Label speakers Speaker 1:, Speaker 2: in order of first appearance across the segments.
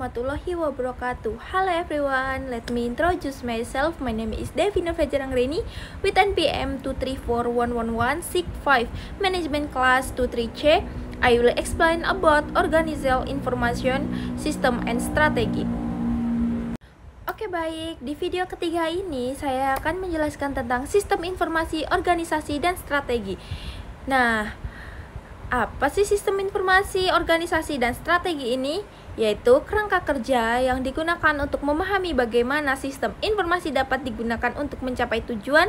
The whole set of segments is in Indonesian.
Speaker 1: warahmatullahi wabarakatuh. Hello everyone, let me introduce myself. My name is Devina Fajaranggreni with NPM 234111165, Management Class 23C. I will explain about organizational information system and strategy. Oke baik, di video ketiga ini saya akan menjelaskan tentang sistem informasi, organisasi, dan strategi. Nah, apa sih sistem informasi, organisasi, dan strategi ini? Yaitu kerangka kerja yang digunakan untuk memahami bagaimana sistem informasi dapat digunakan untuk mencapai tujuan.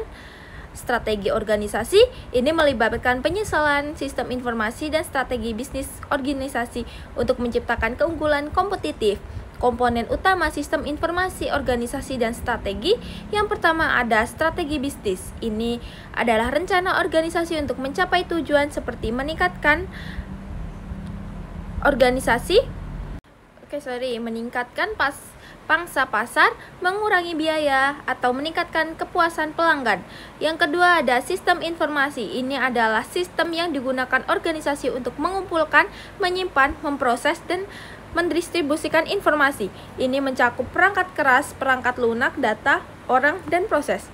Speaker 1: Strategi organisasi ini melibatkan penyesalan sistem informasi dan strategi bisnis organisasi untuk menciptakan keunggulan kompetitif. Komponen utama sistem informasi, organisasi, dan strategi. Yang pertama ada strategi bisnis. Ini adalah rencana organisasi untuk mencapai tujuan seperti meningkatkan pangsa pasar, mengurangi biaya, atau meningkatkan kepuasan pelanggan. Yang kedua ada sistem informasi. Ini adalah sistem yang digunakan organisasi untuk mengumpulkan, menyimpan, memproses, dan mendistribusikan informasi. Ini mencakup perangkat keras, perangkat lunak, data, orang, dan proses.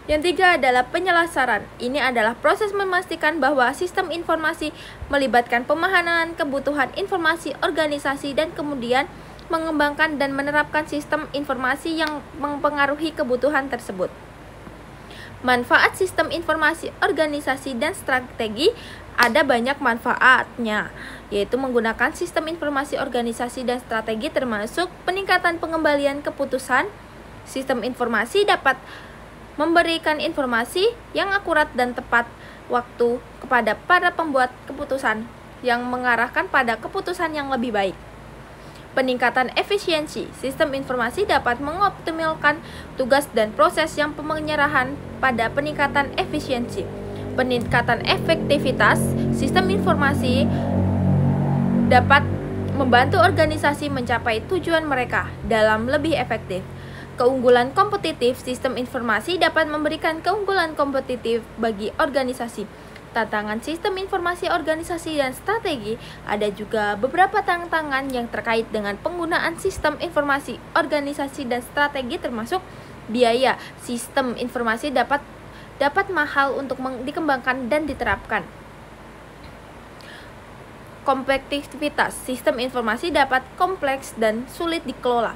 Speaker 1: Yang tiga adalah penyelesaian. Ini adalah proses memastikan bahwa sistem informasi melibatkan pemahaman kebutuhan informasi organisasi dan kemudian mengembangkan dan menerapkan sistem informasi yang mempengaruhi kebutuhan tersebut. Manfaat sistem informasi, organisasi, dan strategi. Ada banyak manfaatnya, yaitu menggunakan sistem informasi, organisasi, dan strategi termasuk peningkatan pengembalian keputusan. Sistem informasi dapat memberikan informasi yang akurat dan tepat waktu kepada para pembuat keputusan yang mengarahkan pada keputusan yang lebih baik. Peningkatan efisiensi. Sistem informasi dapat mengoptimalkan tugas dan proses yang penyerahan pada peningkatan efisiensi. Peningkatan efektivitas. Sistem informasi dapat membantu organisasi mencapai tujuan mereka dalam lebih efektif. Keunggulan kompetitif. Sistem informasi dapat memberikan keunggulan kompetitif bagi organisasi. Tantangan sistem informasi, organisasi, dan strategi. Ada juga beberapa tantangan yang terkait dengan penggunaan sistem informasi, organisasi, dan strategi termasuk biaya. Sistem informasi dapat mahal untuk dikembangkan dan diterapkan. Kompleksitas. Sistem informasi dapat kompleks dan sulit dikelola.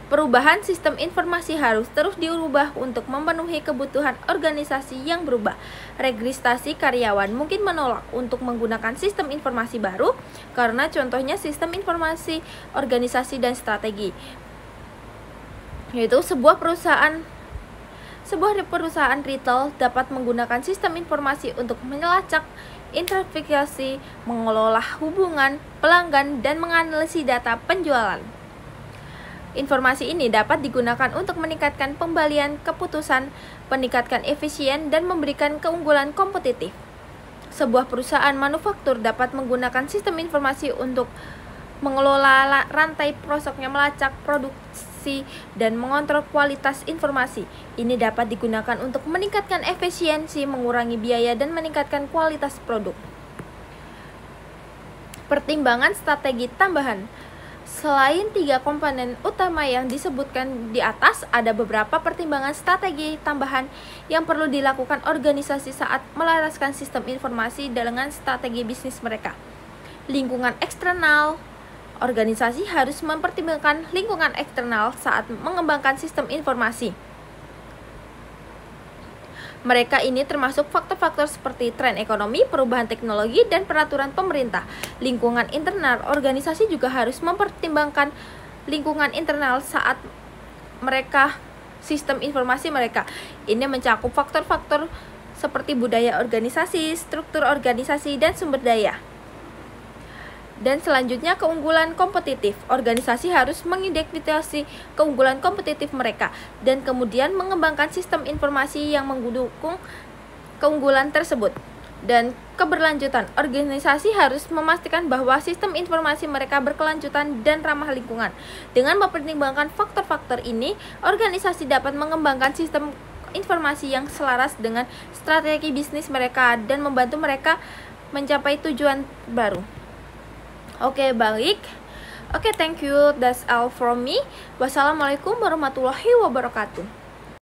Speaker 1: Perubahan sistem informasi harus terus diubah untuk memenuhi kebutuhan organisasi yang berubah. Registrasi karyawan mungkin menolak untuk menggunakan sistem informasi baru karena contohnya sistem informasi, organisasi, dan strategi. Yaitu sebuah perusahaan retail dapat menggunakan sistem informasi untuk melacak, identifikasi, mengelola hubungan pelanggan, dan menganalisis data penjualan. Informasi ini dapat digunakan untuk meningkatkan pembalian keputusan, meningkatkan efisien, dan memberikan keunggulan kompetitif. Sebuah perusahaan manufaktur dapat menggunakan sistem informasi untuk mengelola rantai prosesnya, melacak produksi, dan mengontrol kualitas informasi. Ini dapat digunakan untuk meningkatkan efisiensi, mengurangi biaya, dan meningkatkan kualitas produk. Pertimbangan strategi tambahan. Selain tiga komponen utama yang disebutkan di atas, ada beberapa pertimbangan strategi tambahan yang perlu dilakukan organisasi saat melaraskan sistem informasi dengan strategi bisnis mereka. Lingkungan eksternal. Organisasi harus mempertimbangkan lingkungan eksternal saat mengembangkan sistem informasi. Mereka ini termasuk faktor-faktor seperti tren ekonomi, perubahan teknologi, dan peraturan pemerintah. Lingkungan internal. Organisasi juga harus mempertimbangkan lingkungan internal saat sistem informasi mereka. Ini mencakup faktor-faktor seperti budaya organisasi, struktur organisasi, dan sumber daya. Dan selanjutnya keunggulan kompetitif. Organisasi harus mengidentifikasi keunggulan kompetitif mereka dan kemudian mengembangkan sistem informasi yang mendukung keunggulan tersebut. Dan keberlanjutan. Organisasi harus memastikan bahwa sistem informasi mereka berkelanjutan dan ramah lingkungan. Dengan mempertimbangkan faktor-faktor ini, organisasi dapat mengembangkan sistem informasi yang selaras dengan strategi bisnis mereka dan membantu mereka mencapai tujuan baru. Oke, baik. Oke, thank you. That's all from me. Wassalamualaikum warahmatullahi wabarakatuh.